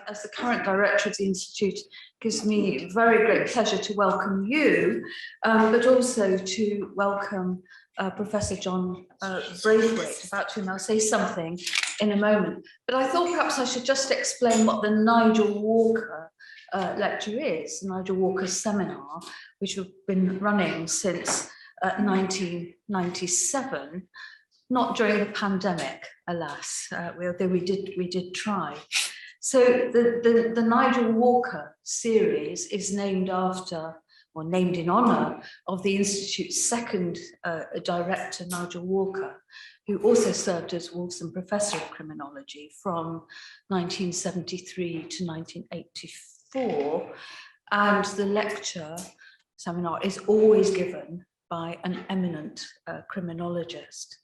as the current director of the Institute, gives me very great pleasure to welcome you, but also to welcome Professor John Braithwaite, about whom I'll say something in a moment. But I thought perhaps I should just explain what the Nigel Walker lecture is, the Nigel Walker seminar, which we've been running since 1997, not during the pandemic, alas, although we did try. So the Nigel Walker series is named after, or named in honour of, the Institute's second director, Nigel Walker, who also served as Wolfson Professor of Criminology from 1973 to 1984. And the lecture seminar is always given by an eminent criminologist.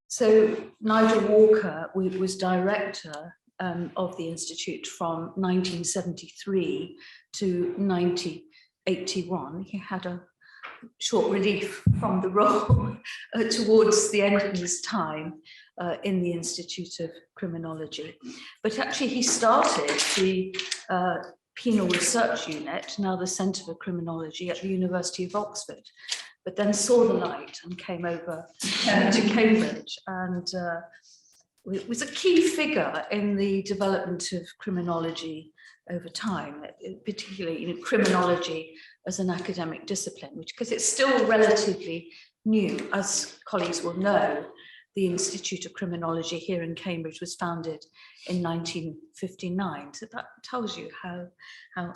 So Nigel Walker was director of the Institute from 1973 to 1981. He had a short relief from the role towards the end of his time in the Institute of Criminology. But actually he started the Penal Research Unit, now the Centre for Criminology, at the University of Oxford, but then saw the light and came over to Cambridge, and was a key figure in the development of criminology over time, particularly criminology as an academic discipline, because it's still relatively new. As colleagues will know, the Institute of Criminology here in Cambridge was founded in 1959. So that tells you how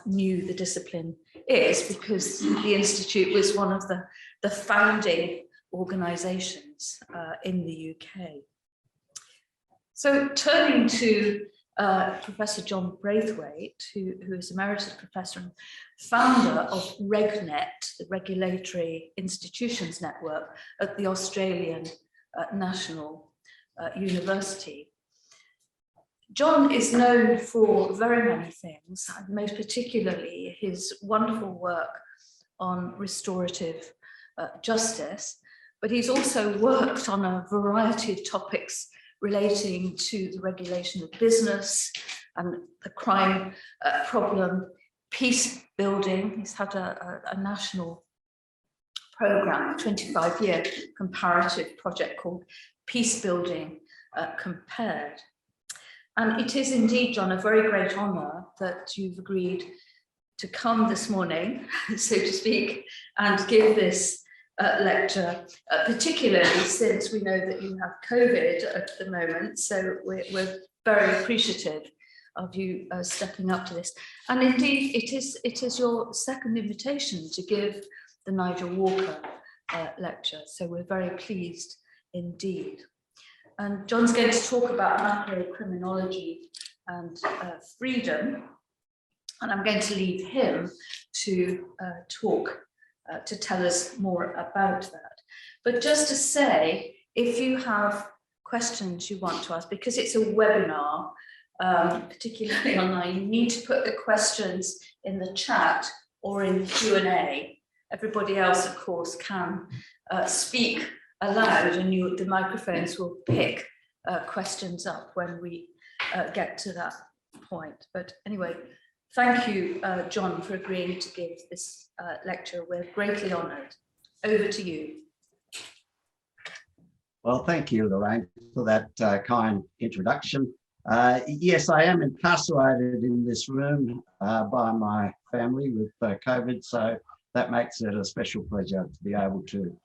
new the discipline is, because the Institute was one of the founding organisations in the UK. So turning to Professor John Braithwaite, who is Emeritus Professor and founder of RegNet, the Regulatory Institutions Network at the Australian National University. John is known for very many things, most particularly his wonderful work on restorative justice, but he's also worked on a variety of topics relating to the regulation of business and the crime problem, peace building. He's had a national program, a 25-year comparative project called Peace Building Compared. And it is indeed, John, a very great honour that you've agreed to come this morning, so to speak, and give this lecture, particularly since we know that you have COVID at the moment. So we're very appreciative of you stepping up to this. And indeed, it is your second invitation to give the Nigel Walker lecture. So we're very pleased indeed. And John's going to talk about macrocriminology and freedom. And I'm going to leave him to to tell us more about that. But just to say, if you have questions you want to ask, because it's a webinar, particularly online, you need to put the questions in the chat or in Q&A. Everybody else, of course, can speak aloud, and the microphones will pick questions up when we get to that point. But anyway, thank you, John, for agreeing to give this lecture. We're greatly honoured. Over to you. Well, thank you, Lorraine, for that kind introduction. Yes, I am incarcerated in this room by my family with COVID, so that makes it a special pleasure to be able to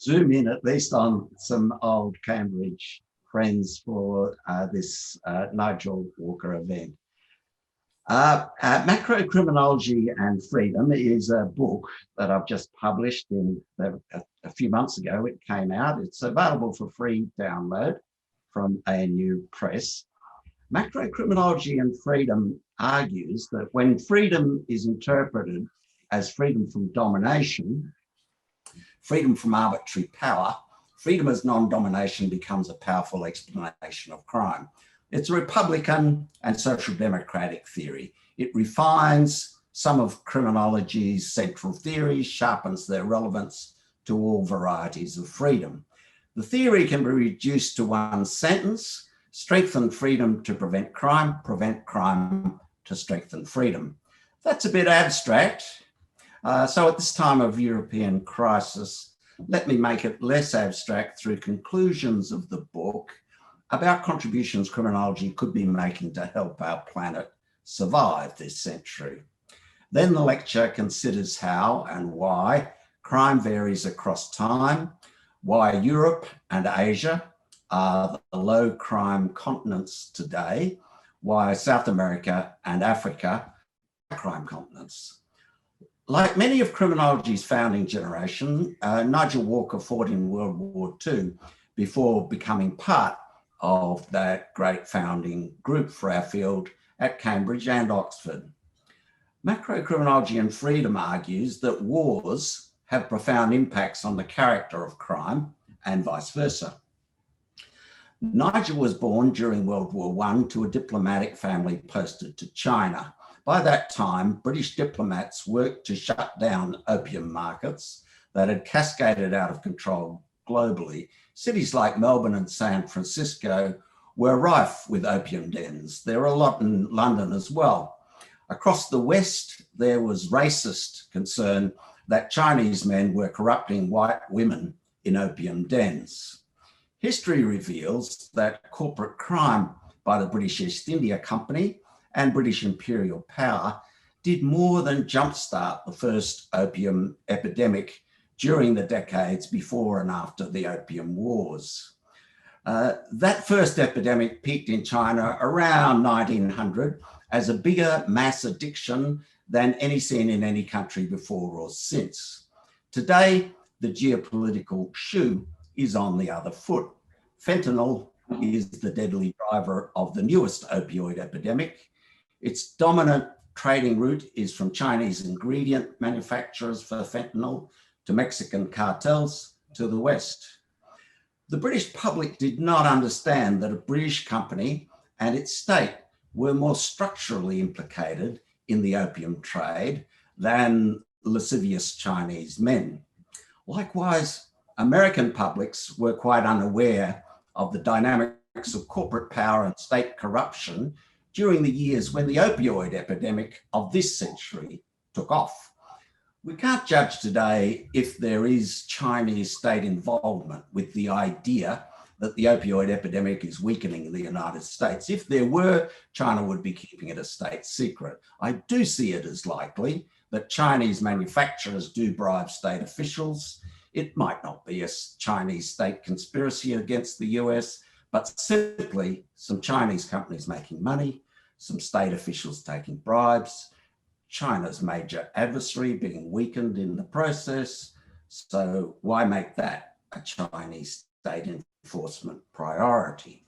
zoom in at least on some old Cambridge friends for this Nigel Walker event. Macrocriminology and Freedom is a book that I've just published a few months ago. It came out. It's available for free download from ANU Press. Macrocriminology and Freedom argues that when freedom is interpreted as freedom from domination, freedom from arbitrary power, freedom as non-domination becomes a powerful explanation of crime. It's a Republican and social democratic theory. It refines some of criminology's central theories, sharpens their relevance to all varieties of freedom. The theory can be reduced to one sentence. Strengthen freedom to prevent crime to strengthen freedom. That's a bit abstract. So at this time of European crisis, let me make it less abstract through conclusions of the book about contributions criminology could be making to help our planet survive this century. Then the lecture considers how and why crime varies across time, why Europe and Asia are the low crime continents today, why South America and Africa are crime continents. Like many of criminology's founding generation, Nigel Walker fought in World War II before becoming part of that great founding group for our field at Cambridge and Oxford. Macrocriminology and freedom argues that wars have profound impacts on the character of crime and vice versa. Nigel was born during World War I to a diplomatic family posted to China. By that time, British diplomats worked to shut down opium markets that had cascaded out of control globally. Cities like Melbourne and San Francisco were rife with opium dens. There were a lot in London as well. Across the West, there was racist concern that Chinese men were corrupting white women in opium dens. History reveals that corporate crime by the British East India Company and British imperial power did more than jumpstart the first opium epidemic during the decades before and after the Opium Wars. That first epidemic peaked in China around 1900 as a bigger mass addiction than any seen in any country before or since. Today, the geopolitical shoe is on the other foot. Fentanyl is the deadly driver of the newest opioid epidemic. Its dominant trading route is from Chinese ingredient manufacturers for fentanyl to Mexican cartels to the West. The British public did not understand that a British company and its state were more structurally implicated in the opium trade than lascivious Chinese men. Likewise, American publics were quite unaware of the dynamics of corporate power and state corruption during the years when the opioid epidemic of this century took off. We can't judge today if there is Chinese state involvement with the idea that the opioid epidemic is weakening in the United States. If there were, China would be keeping it a state secret. I do see it as likely that Chinese manufacturers do bribe state officials. It might not be a Chinese state conspiracy against the US, but simply some Chinese companies making money, some state officials taking bribes, China's major adversary being weakened in the process. So why make that a Chinese state enforcement priority?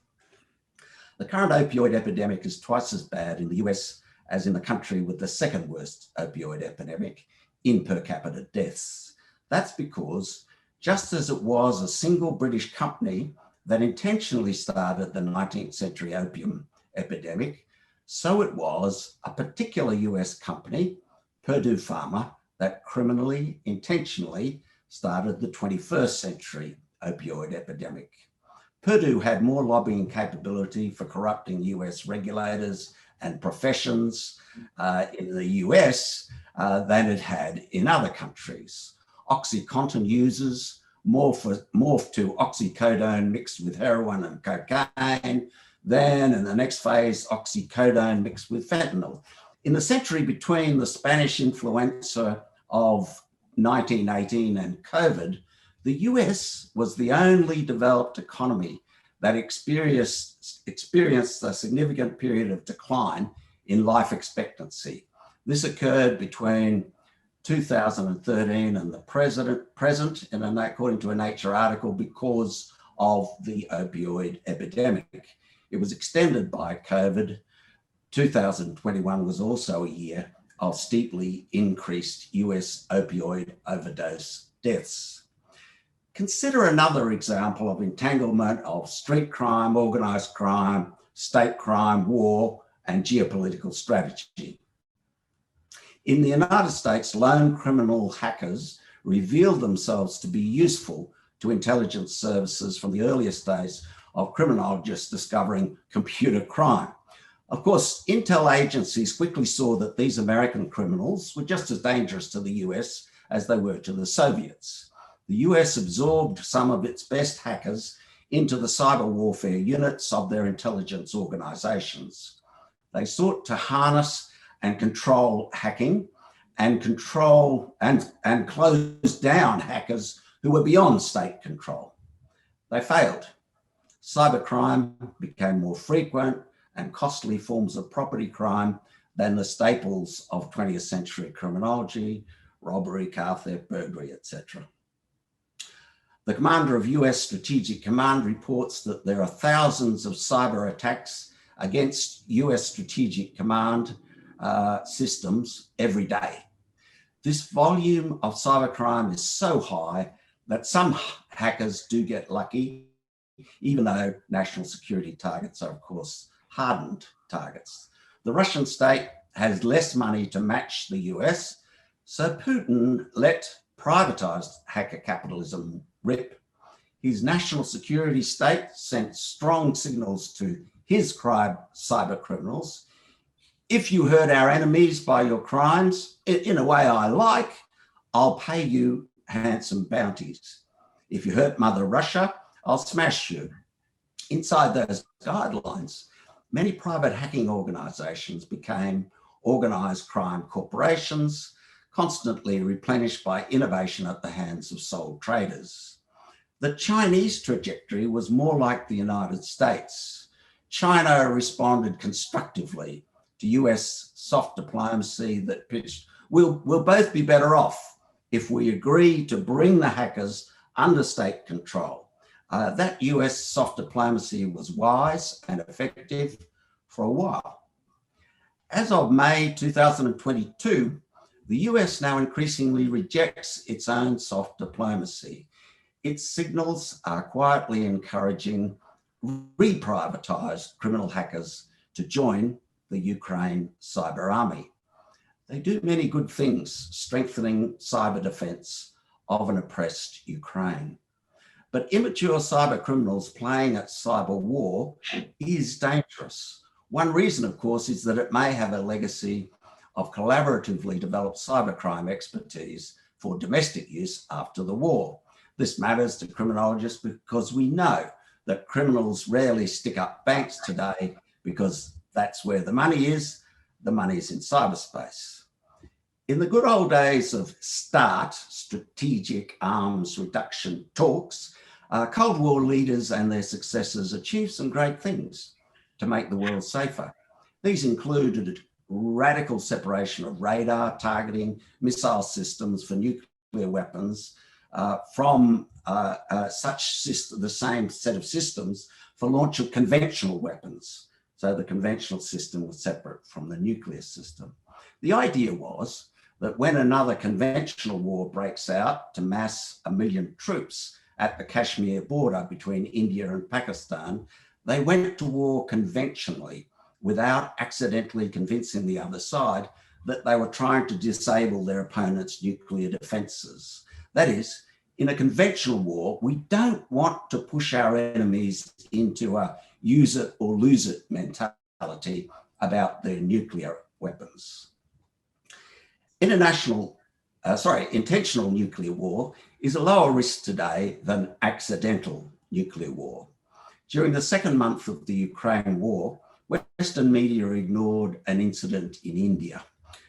The current opioid epidemic is twice as bad in the US as in the country with the second worst opioid epidemic in per capita deaths. That's because just as it was a single British company that intentionally started the 19th century opium epidemic, so it was a particular US company, Purdue Pharma, that criminally, intentionally started the 21st century opioid epidemic. Purdue had more lobbying capability for corrupting US regulators and professions in the US than it had in other countries. OxyContin users morphed to oxycodone mixed with heroin and cocaine. Then in the next phase, oxycodone mixed with fentanyl. In the century between the Spanish influenza of 1918 and COVID, the US was the only developed economy that experienced a significant period of decline in life expectancy. This occurred between 2013 and the present, and according to a Nature article, because of the opioid epidemic. It was extended by COVID. 2021 was also a year of steeply increased US opioid overdose deaths. Consider another example of entanglement of street crime, organized crime, state crime, war, and geopolitical strategy. In the United States, lone criminal hackers revealed themselves to be useful to intelligence services from the earliest days of criminologists discovering computer crime. Of course, intel agencies quickly saw that these American criminals were just as dangerous to the US as they were to the Soviets. The US absorbed some of its best hackers into the cyber warfare units of their intelligence organizations. They sought to harness and control hacking and control and close down hackers who were beyond state control. They failed. Cybercrime became more frequent and costly forms of property crime than the staples of 20th century criminology, robbery, car theft, burglary, etc. The commander of US Strategic Command reports that there are thousands of cyber attacks against US Strategic Command systems every day. This volume of cybercrime is so high that some hackers do get lucky, even though national security targets are, of course, hardened targets. The Russian state has less money to match the US, so Putin let privatized hacker capitalism rip. His national security state sent strong signals to his cyber criminals. If you hurt our enemies by your crimes, in a way I like, I'll pay you handsome bounties. If you hurt Mother Russia, I'll smash you. Inside those guidelines, many private hacking organizations became organized crime corporations, constantly replenished by innovation at the hands of sole traders. The Chinese trajectory was more like the United States. China responded constructively to US soft diplomacy that pitched, we'll both be better off if we agree to bring the hackers under state control. That US soft diplomacy was wise and effective for a while. As of May 2022, the US now increasingly rejects its own soft diplomacy. Its signals are quietly encouraging reprivatized criminal hackers to join the Ukraine cyber army. They do many good things, strengthening cyber defense of an oppressed Ukraine. But immature cyber criminals playing at cyber war is dangerous. One reason, of course, is that it may have a legacy of collaboratively developed cybercrime expertise for domestic use after the war. This matters to criminologists because we know that criminals rarely stick up banks today because that's where the money is. The money is in cyberspace. In the good old days of START, strategic arms reduction talks, Cold War leaders and their successors achieved some great things to make the world safer. These included radical separation of radar targeting missile systems for nuclear weapons from the same set of systems for launch of conventional weapons. So the conventional system was separate from the nuclear system. The idea was that when another conventional war breaks out to mass 1 million troops at the Kashmir border between India and Pakistan, they went to war conventionally without accidentally convincing the other side that they were trying to disable their opponent's nuclear defenses. That is, in a conventional war, we don't want to push our enemies into a use it or lose it mentality about their nuclear weapons. Intentional nuclear war is a lower risk today than accidental nuclear war. During the second month of the Ukraine war, Western media ignored an incident in India.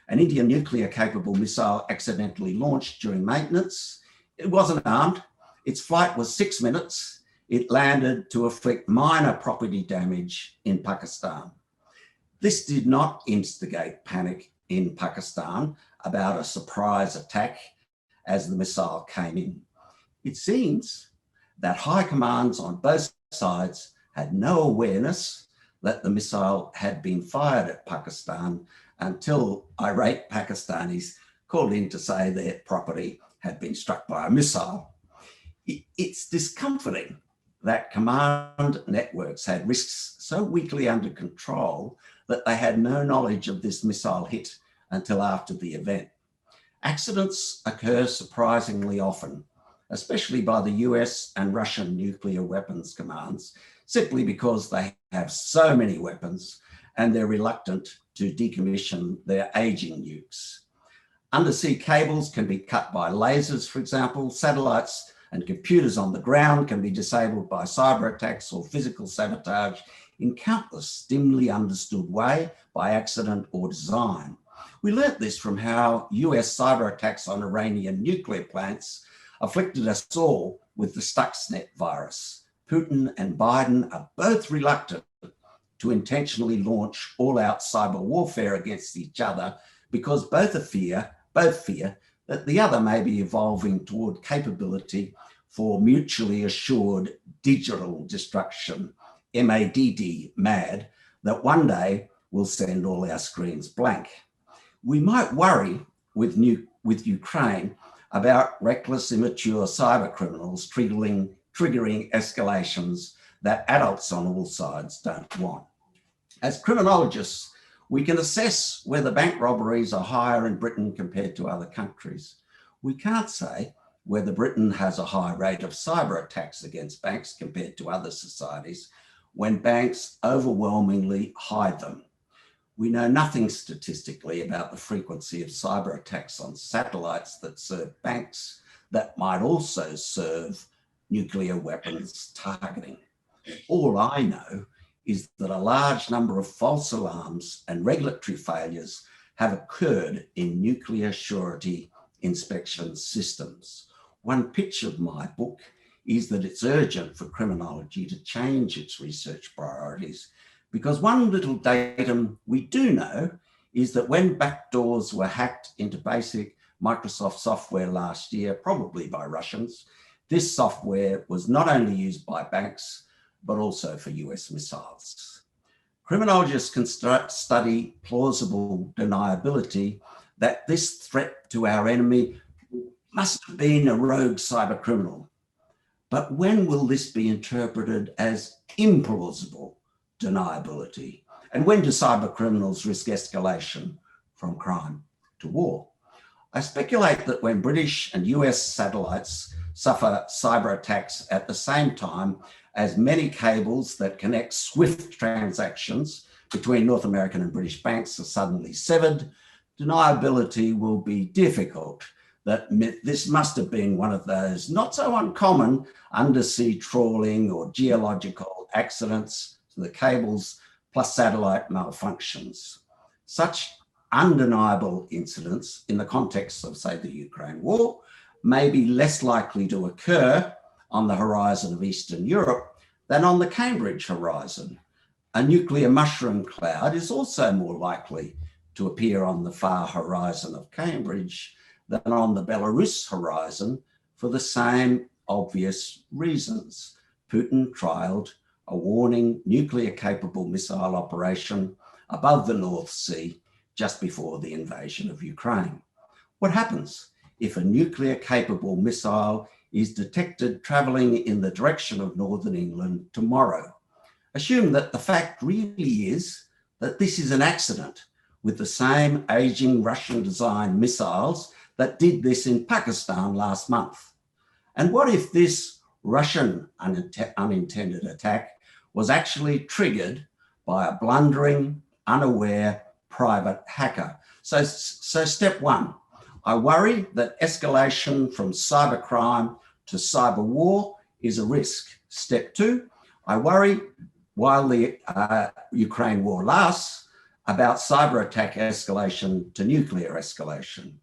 An Indian nuclear-capable missile accidentally launched during maintenance. It wasn't armed. Its flight was 6 minutes. It landed to inflict minor property damage in Pakistan. This did not instigate panic in Pakistan about a surprise attack as the missile came in. It seems that high commands on both sides had no awareness that the missile had been fired at Pakistan until irate Pakistanis called in to say their property had been struck by a missile. It's discomforting that command networks had risks so weakly under control that they had no knowledge of this missile hit until after the event. Accidents occur surprisingly often, especially by the US and Russian nuclear weapons commands, simply because they have so many weapons and they're reluctant to decommission their aging nukes. Undersea cables can be cut by lasers, for example. Satellites and computers on the ground can be disabled by cyber attacks or physical sabotage in countless dimly understood ways by accident or design. We learnt this from how US cyber attacks on Iranian nuclear plants afflicted us all with the Stuxnet virus. Putin and Biden are both reluctant to intentionally launch all-out cyber warfare against each other because both fear that the other may be evolving toward capability for mutually assured digital destruction, MAD, that one day will send all our screens blank. We might worry with Ukraine about reckless, immature cyber criminals triggering escalations that adults on all sides don't want. As criminologists, we can assess whether bank robberies are higher in Britain compared to other countries. We can't say whether Britain has a high rate of cyber attacks against banks compared to other societies when banks overwhelmingly hide them. We know nothing statistically about the frequency of cyber attacks on satellites that serve banks that might also serve nuclear weapons targeting. All I know is that a large number of false alarms and regulatory failures have occurred in nuclear surety inspection systems. One pitch of my book is that it's urgent for criminology to change its research priorities, because one little datum we do know is that when backdoors were hacked into basic Microsoft software last year, probably by Russians, this software was not only used by banks, but also for US missiles. Criminologists can study plausible deniability that this threat to our enemy must have been a rogue cyber criminal. But when will this be interpreted as implausible deniability? And when do cyber criminals risk escalation from crime to war? I speculate that when British and US satellites suffer cyber attacks at the same time as many cables that connect SWIFT transactions between North American and British banks are suddenly severed, deniability will be difficult. That this must have been one of those not so uncommon undersea trawling or geological accidents to the cables plus satellite malfunctions. Such undeniable incidents in the context of, say, the Ukraine war may be less likely to occur on the horizon of Eastern Europe than on the Cambridge horizon. A nuclear mushroom cloud is also more likely to appear on the far horizon of Cambridge than on the Belarus horizon for the same obvious reasons. Putin trialled a warning nuclear-capable missile operation above the North Sea just before the invasion of Ukraine. What happens if a nuclear-capable missile is detected travelling in the direction of northern England tomorrow? Assume that the fact really is that this is an accident with the same aging Russian-designed missiles that did this in Pakistan last month. And what if this Russian unintended attack was actually triggered by a blundering, unaware private hacker? So step one, I worry that escalation from cybercrime to cyber war is a risk. Step two, I worry while the Ukraine war lasts about cyber attack escalation to nuclear escalation.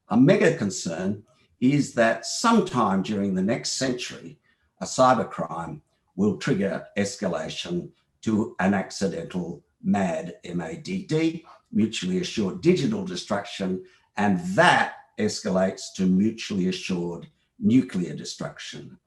A mega concern is that sometime during the next century, a cybercrime will trigger escalation to an accidental MAD, M-A-D-D, mutually assured digital destruction, and that escalates to mutually assured nuclear destruction.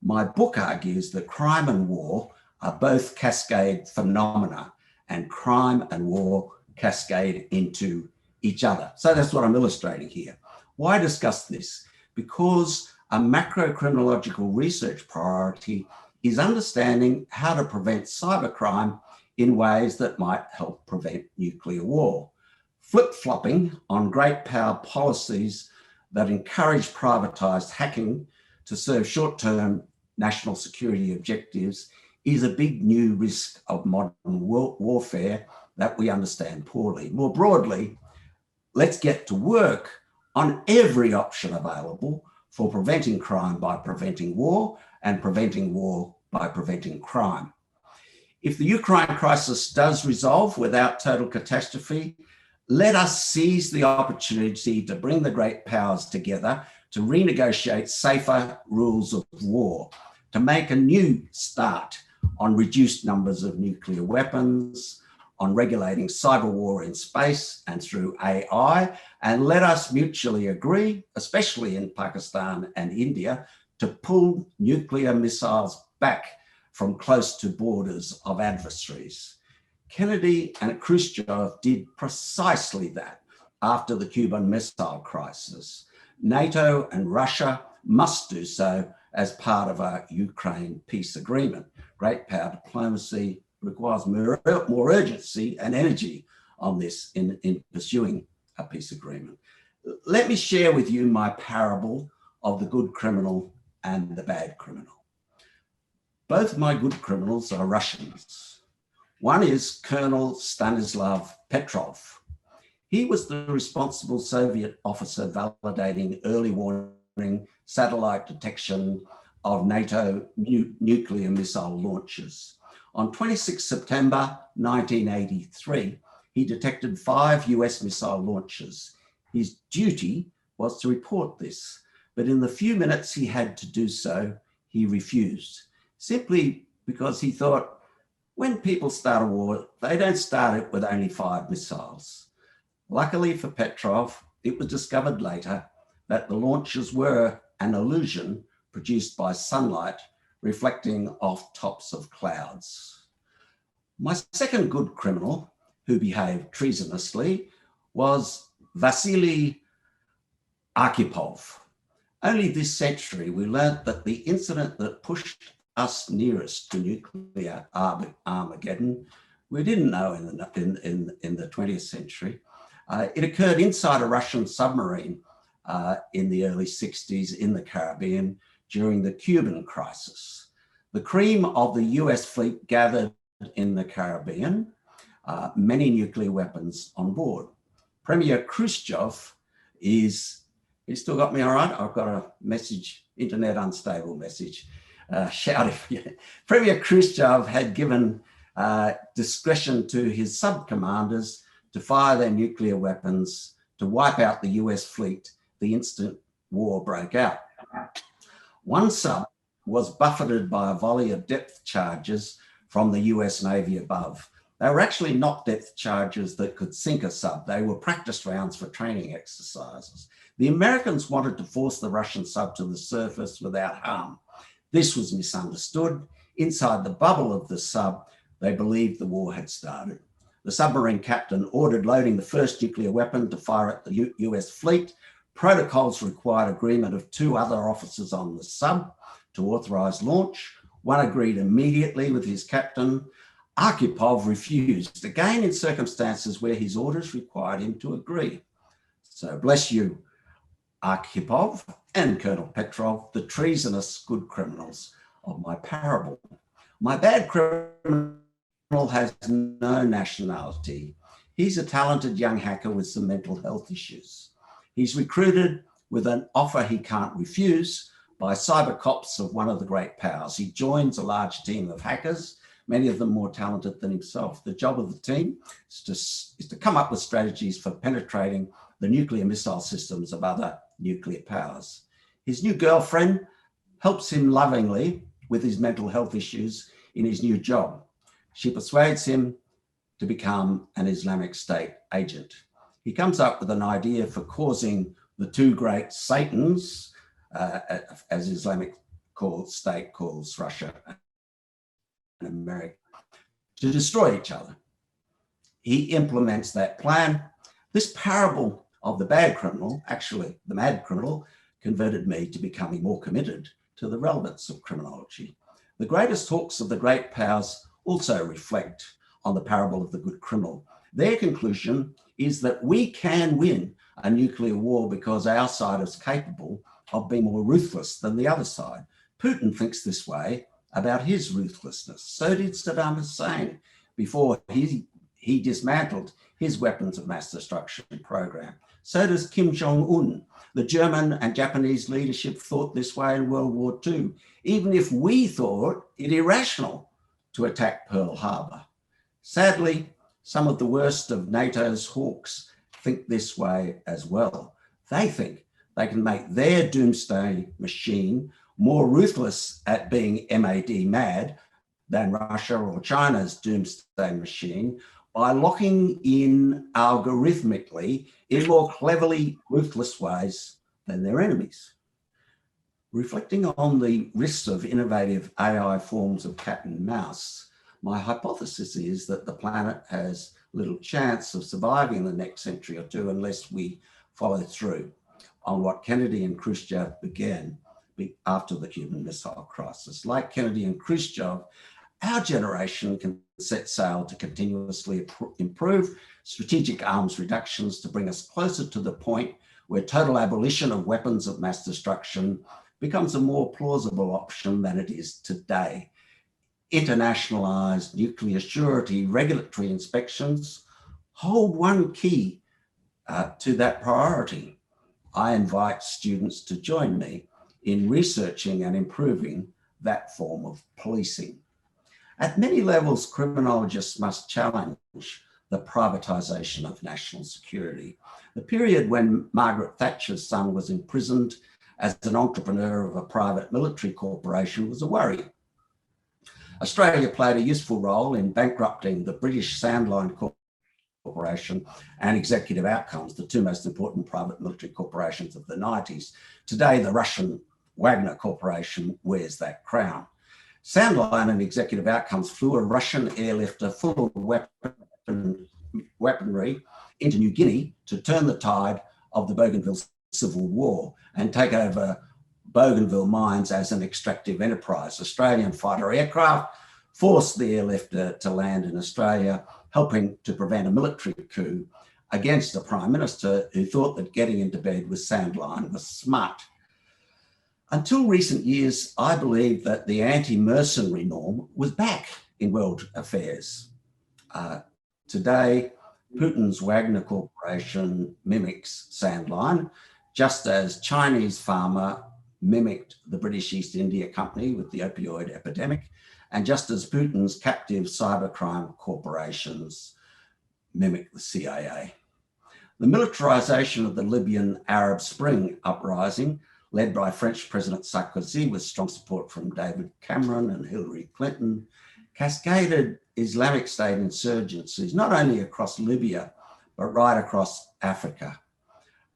My book argues that crime and war are both cascade phenomena, and crime and war cascade into each other. So that's what I'm illustrating here. Why discuss this? Because a macrocriminological research priority is understanding how to prevent cybercrime in ways that might help prevent nuclear war. Flip-flopping on great power policies that encourage privatized hacking to serve short-term national security objectives is a big new risk of modern warfare that we understand poorly. More broadly, let's get to work on every option available for preventing crime by preventing war and preventing war by preventing crime. If the Ukraine crisis does resolve without total catastrophe, let us seize the opportunity to bring the great powers together to renegotiate safer rules of war, to make a new start on reduced numbers of nuclear weapons, on regulating cyber war in space and through AI, and let us mutually agree, especially in Pakistan and India, to pull nuclear missiles back from close to borders of adversaries. Kennedy and Khrushchev did precisely that after the Cuban Missile Crisis. NATO and Russia must do so as part of a Ukraine peace agreement. Great power diplomacy requires more urgency and energy on this in pursuing a peace agreement. Let me share with you my parable of the good criminal and the bad criminal. Both my good criminals are Russians. One is Colonel Stanislav Petrov. He was the responsible Soviet officer validating early warning satellite detection of NATO nuclear missile launches. On 26 September 1983, he detected 5 US missile launches. His duty was to report this, but in the few minutes he had to do so, he refused, simply because he thought, when people start a war, they don't start it with only 5 missiles. Luckily for Petrov, it was discovered later that the launches were an illusion produced by sunlight reflecting off tops of clouds. My second good criminal, who behaved treasonously, was Vasily Arkhipov. Only this century, we learnt that the incident that pushed us nearest to nuclear Armageddon, we didn't know in the 20th century. It occurred inside a Russian submarine in the early 60s in the Caribbean during the Cuban crisis. The cream of the US fleet gathered in the Caribbean, many nuclear weapons on board. Premier Khrushchev is, he still got me all right? I've got a message, internet unstable message, shouting. Premier Khrushchev had given discretion to his sub-commanders to fire their nuclear weapons to wipe out the US fleet the instant war broke out. One sub was buffeted by a volley of depth charges from the US Navy above. They were actually not depth charges that could sink a sub. They were practice rounds for training exercises. The Americans wanted to force the Russian sub to the surface without harm. This was misunderstood. Inside the bubble of the sub, they believed the war had started. The submarine captain ordered loading the first nuclear weapon to fire at the US fleet. Protocols required agreement of 2 other officers on the sub to authorize launch. One agreed immediately with his captain. Arkhipov refused, again in circumstances where his orders required him to agree. So bless you, Arkhipov and Colonel Petrov, the treasonous good criminals of my parable. My bad criminal has no nationality. He's a talented young hacker with some mental health issues. He's recruited with an offer he can't refuse by cyber cops of one of the great powers. He joins a large team of hackers, many of them more talented than himself. The job of the team is to come up with strategies for penetrating the nuclear missile systems of other nuclear powers. His new girlfriend helps him lovingly with his mental health issues in his new job. She persuades him to become an Islamic State agent. He comes up with an idea for causing the 2 great Satans, as Islamic State calls Russia and America, to destroy each other. He implements that plan. This parable of the bad criminal, actually the mad criminal, converted me to becoming more committed to the relevance of criminology. The greatest hawks of the great powers also reflect on the parable of the good criminal. Their conclusion is that we can win a nuclear war because our side is capable of being more ruthless than the other side. Putin thinks this way, about his ruthlessness. So did Saddam Hussein before he dismantled his weapons of mass destruction program. So does Kim Jong-un. The German and Japanese leadership thought this way in World War II, even if we thought it irrational to attack Pearl Harbor. Sadly, some of the worst of NATO's hawks think this way as well. They think they can make their doomsday machine more ruthless at being mad than Russia or China's doomsday machine by locking in algorithmically in more cleverly ruthless ways than their enemies. Reflecting on the risks of innovative AI forms of cat and mouse, my hypothesis is that the planet has little chance of surviving the next century or two unless we follow through on what Kennedy and Khrushchev began after the Cuban Missile Crisis. Like Kennedy and Khrushchev, our generation can set sail to continuously improve strategic arms reductions to bring us closer to the point where total abolition of weapons of mass destruction becomes a more plausible option than it is today. Internationalized nuclear surety regulatory inspections hold one key to that priority. I invite students to join me in researching and improving that form of policing. At many levels, criminologists must challenge the privatisation of national security. The period when Margaret Thatcher's son was imprisoned as an entrepreneur of a private military corporation was a worry. Australia played a useful role in bankrupting the British Sandline Corporation and Executive Outcomes, the two most important private military corporations of the 90s. Today, the Russian Wagner Corporation wears that crown. Sandline and Executive Outcomes flew a Russian airlifter full of weaponry into New Guinea to turn the tide of the Bougainville Civil War and take over Bougainville mines as an extractive enterprise. Australian fighter aircraft forced the airlifter to land in Australia, helping to prevent a military coup against the Prime Minister who thought that getting into bed with Sandline was smart. Until recent years, I believed that the anti-mercenary norm was back in world affairs. Today, Putin's Wagner Corporation mimics Sandline, just as Chinese pharma mimicked the British East India Company with the opioid epidemic, and just as Putin's captive cybercrime corporations mimic the CIA. The militarization of the Libyan Arab Spring uprising, led by French President Sarkozy with strong support from David Cameron and Hillary Clinton, cascaded Islamic State insurgencies, not only across Libya, but right across Africa.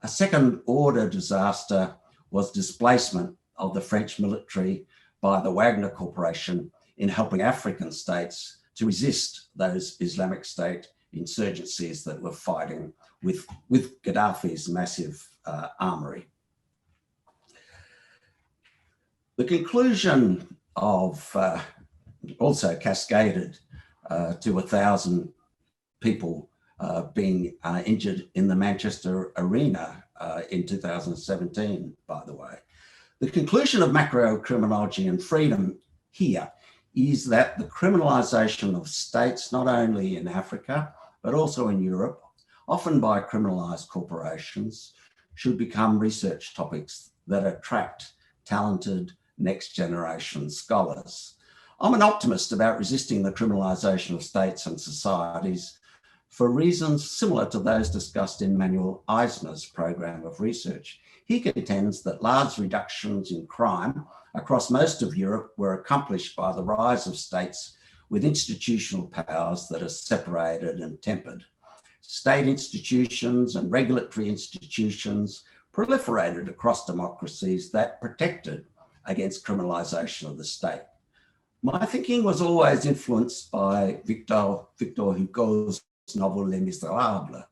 A second order disaster was displacement of the French military by the Wagner Corporation in helping African states to resist those Islamic State insurgencies that were fighting with Gaddafi's massive armory. The conclusion of also cascaded to 1,000 people being injured in the Manchester arena in 2017, by the way. The conclusion of macrocriminology and freedom here is that the criminalisation of states, not only in Africa, but also in Europe, often by criminalised corporations, should become research topics that attract talented next generation scholars. I'm an optimist about resisting the criminalisation of states and societies for reasons similar to those discussed in Manuel Eisner's program of research. He contends that large reductions in crime across most of Europe were accomplished by the rise of states with institutional powers that are separated and tempered. State institutions and regulatory institutions proliferated across democracies that protected against criminalisation of the state. My thinking was always influenced by Victor Hugo's novel Les Miserables.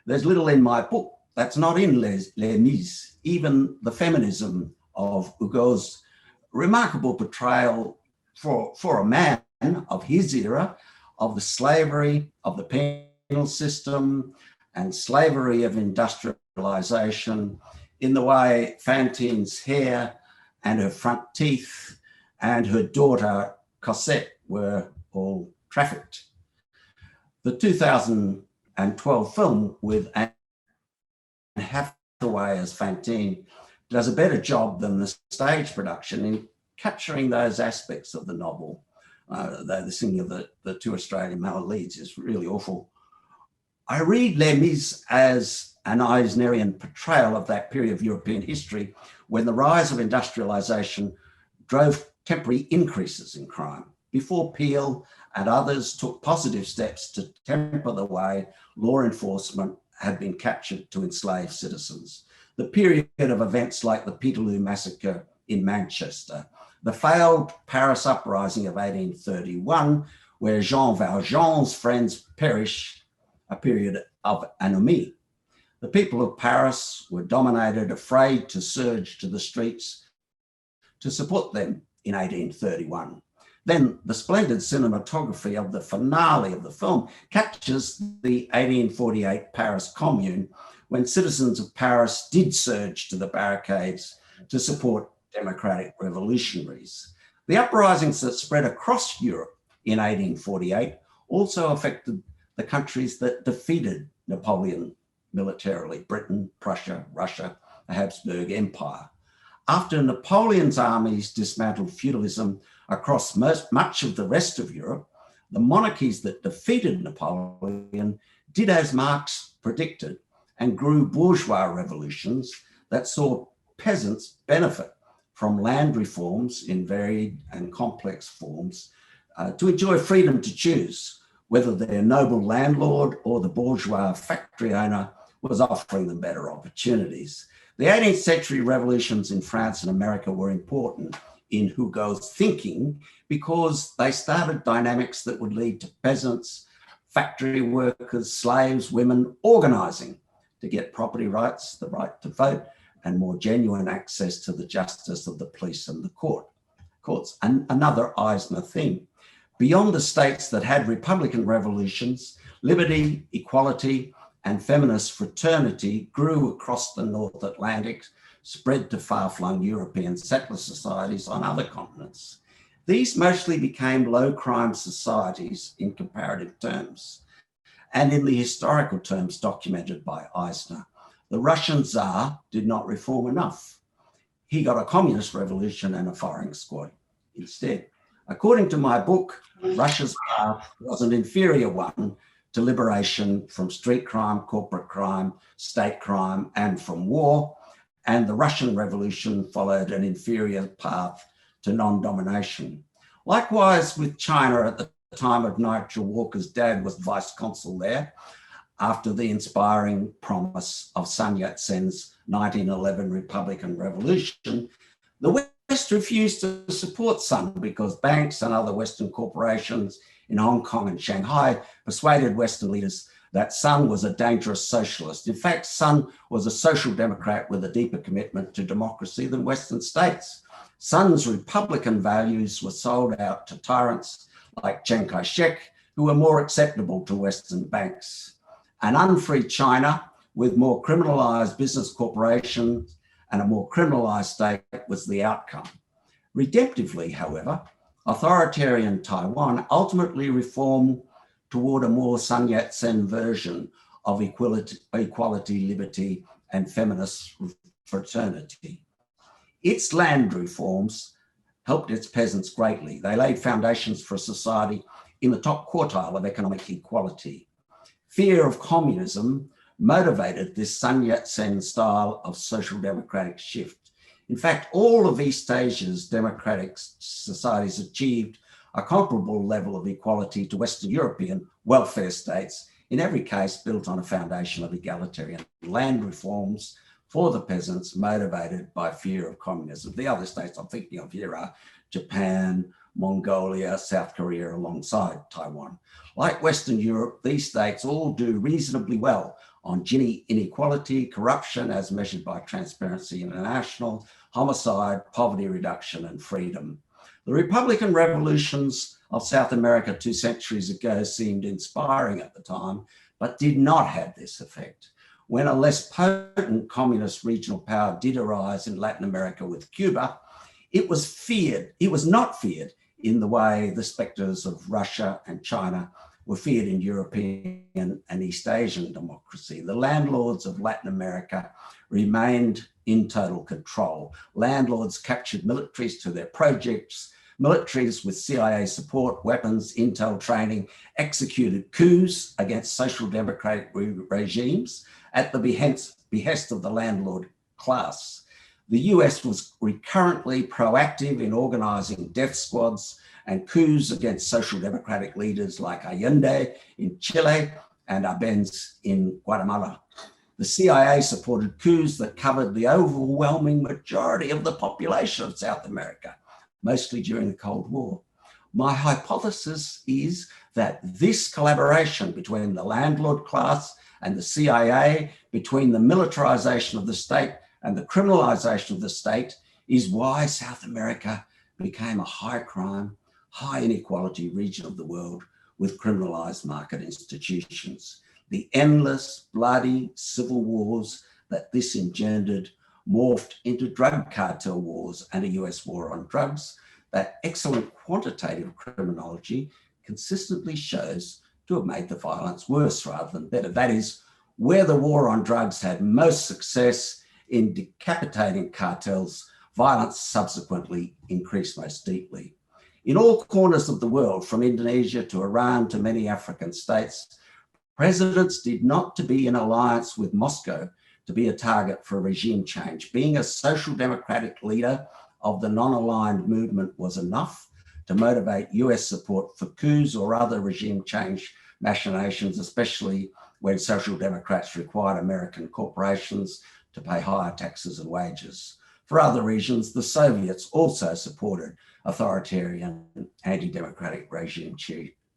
There's little in my book that's not in Les Mis, even the feminism of Hugo's remarkable portrayal for a man of his era of the slavery of the penal system and slavery of industrialization in the way Fantine's hair and her front teeth and her daughter Cosette were all trafficked. The 2012 film with Anne Hathaway as Fantine does a better job than the stage production in capturing those aspects of the novel. Though the singing of the two Australian male leads is really awful. I read Les Mis as an Eisnerian portrayal of that period of European history when the rise of industrialisation drove temporary increases in crime, before Peel and others took positive steps to temper the way law enforcement had been captured to enslave citizens. The period of events like the Peterloo massacre in Manchester, the failed Paris uprising of 1831, where Jean Valjean's friends perished, a period of anomie. The people of Paris were dominated, afraid to surge to the streets to support them in 1831. Then the splendid cinematography of the finale of the film captures the 1848 Paris Commune, when citizens of Paris did surge to the barricades to support democratic revolutionaries. The uprisings that spread across Europe in 1848 also affected the countries that defeated Napoleon militarily: Britain, Prussia, Russia, the Habsburg Empire. After Napoleon's armies dismantled feudalism across much of the rest of Europe, the monarchies that defeated Napoleon did as Marx predicted and grew bourgeois revolutions that saw peasants benefit from land reforms in varied and complex forms to enjoy freedom to choose whether their noble landlord or the bourgeois factory owner was offering them better opportunities. The 18th century revolutions in France and America were important in Hugo's thinking because they started dynamics that would lead to peasants, factory workers, slaves, women organising to get property rights, the right to vote, and more genuine access to the justice of the police and the courts. And another Eisner theme. Beyond the states that had republican revolutions, liberty, equality, and feminist fraternity grew across the North Atlantic, spread to far-flung European settler societies on other continents. These mostly became low-crime societies in comparative terms, and in the historical terms documented by Eisner. The Russian Tsar did not reform enough. He got a communist revolution and a firing squad instead. According to my book, Russia's path was an inferior one to liberation from street crime, corporate crime, state crime, and from war. And the Russian Revolution followed an inferior path to non-domination. Likewise with China at the time of Nigel Walker's dad was vice consul there, after the inspiring promise of Sun Yat-sen's 1911 Republican Revolution, the West refused to support Sun because banks and other Western corporations in Hong Kong and Shanghai persuaded Western leaders that Sun was a dangerous socialist. In fact, Sun was a social democrat with a deeper commitment to democracy than Western states. Sun's Republican values were sold out to tyrants like Chiang Kai-shek, who were more acceptable to Western banks. An unfree China with more criminalized business corporations and a more criminalized state was the outcome. Redemptively, however, authoritarian Taiwan ultimately reformed toward a more Sun Yat-sen version of equality, liberty, and feminist fraternity. Its land reforms helped its peasants greatly. They laid foundations for a society in the top quartile of economic equality. Fear of communism motivated this Sun Yat-sen style of social democratic shift. In fact, all of East Asia's democratic societies achieved a comparable level of equality to Western European welfare states, in every case built on a foundation of egalitarian land reforms for the peasants motivated by fear of communism. The other states I'm thinking of here are Japan, Mongolia, South Korea, alongside Taiwan. Like Western Europe, these states all do reasonably well on Gini inequality, corruption as measured by Transparency International, homicide, poverty reduction, and freedom. The Republican revolutions of South America 2 centuries ago seemed inspiring at the time, but did not have this effect. When a less potent communist regional power did arise in Latin America with Cuba, It was feared. It was not feared in the way the spectres of Russia and China were feared in European and East Asian democracy. The landlords of Latin America remained in total control. Landlords captured militaries to their projects, militaries with CIA support, weapons, intel training, executed coups against social democratic regimes at the behest of the landlord class. The US was recurrently proactive in organizing death squads and coups against social democratic leaders like Allende in Chile and Arbenz in Guatemala. The CIA supported coups that covered the overwhelming majority of the population of South America, mostly during the Cold War. My hypothesis is that this collaboration between the landlord class and the CIA, between the militarization of the state and the criminalization of the state, is why South America became a high crime, high inequality region of the world with criminalized market institutions. The endless bloody civil wars that this engendered morphed into drug cartel wars and a US war on drugs that excellent quantitative criminology consistently shows to have made the violence worse rather than better. That is, where the war on drugs had most success in decapitating cartels, violence subsequently increased most deeply. In all corners of the world, from Indonesia to Iran to many African states, presidents did not to be in alliance with Moscow to be a target for regime change. Being a social democratic leader of the non-aligned movement was enough to motivate US support for coups or other regime change machinations, especially when social democrats required American corporations to pay higher taxes and wages. For other reasons, the Soviets also supported authoritarian anti-democratic regime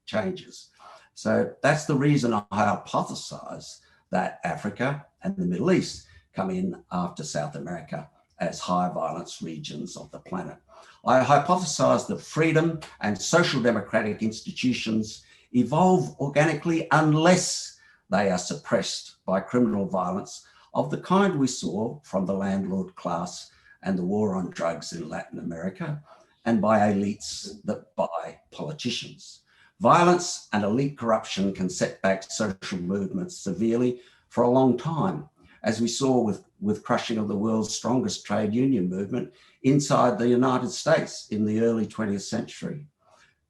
changes. So that's the reason I hypothesize that Africa and the Middle East come in after South America as high violence regions of the planet. I hypothesize that freedom and social democratic institutions evolve organically unless they are suppressed by criminal violence of the kind we saw from the landlord class and the war on drugs in Latin America, and by elites that buy politicians. Violence and elite corruption can set back social movements severely for a long time, as we saw with crushing of the world's strongest trade union movement inside the United States in the early 20th century.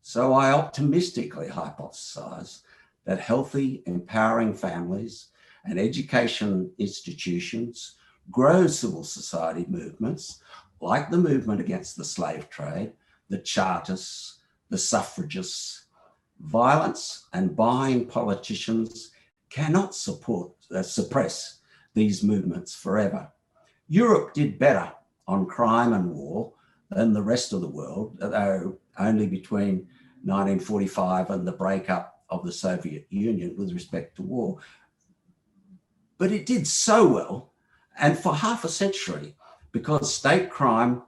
So I optimistically hypothesize that healthy, empowering families and education institutions grow civil society movements like the movement against the slave trade, the Chartists, the suffragists. Violence and buying politicians cannot suppress these movements forever. Europe did better on crime and war than the rest of the world, though only between 1945 and the breakup of the Soviet Union with respect to war. But it did so well, and for half a century, because state crime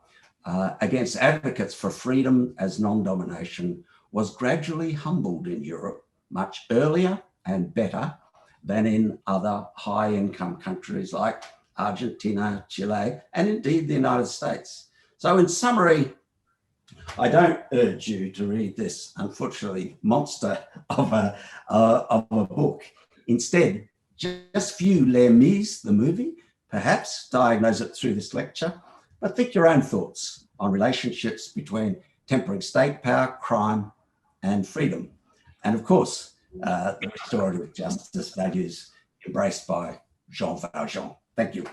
against advocates for freedom as non-domination was gradually humbled in Europe much earlier and better than in other high-income countries like Argentina, Chile, and indeed the United States. So in summary, I don't urge you to read this, unfortunately, monster of a book. Instead, just view Les Mis, the movie, perhaps diagnose it through this lecture, but think your own thoughts on relationships between tempering state power, crime, and freedom. And of course, the restorative justice values embraced by Jean Valjean. Thank you.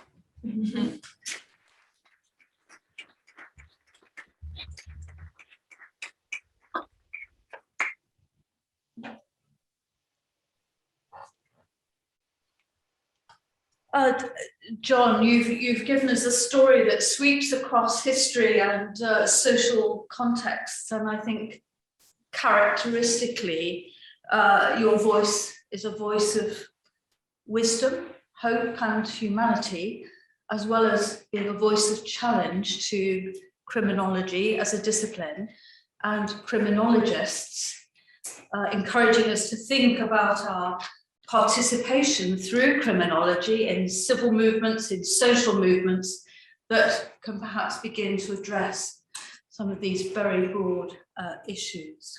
John, you've given us a story that sweeps across history and social contexts, and I think characteristically your voice is a voice of wisdom, hope, and humanity, as well as being a voice of challenge to criminology as a discipline and criminologists, encouraging us to think about our participation through criminology in civil movements, in social movements that can perhaps begin to address some of these very broad issues.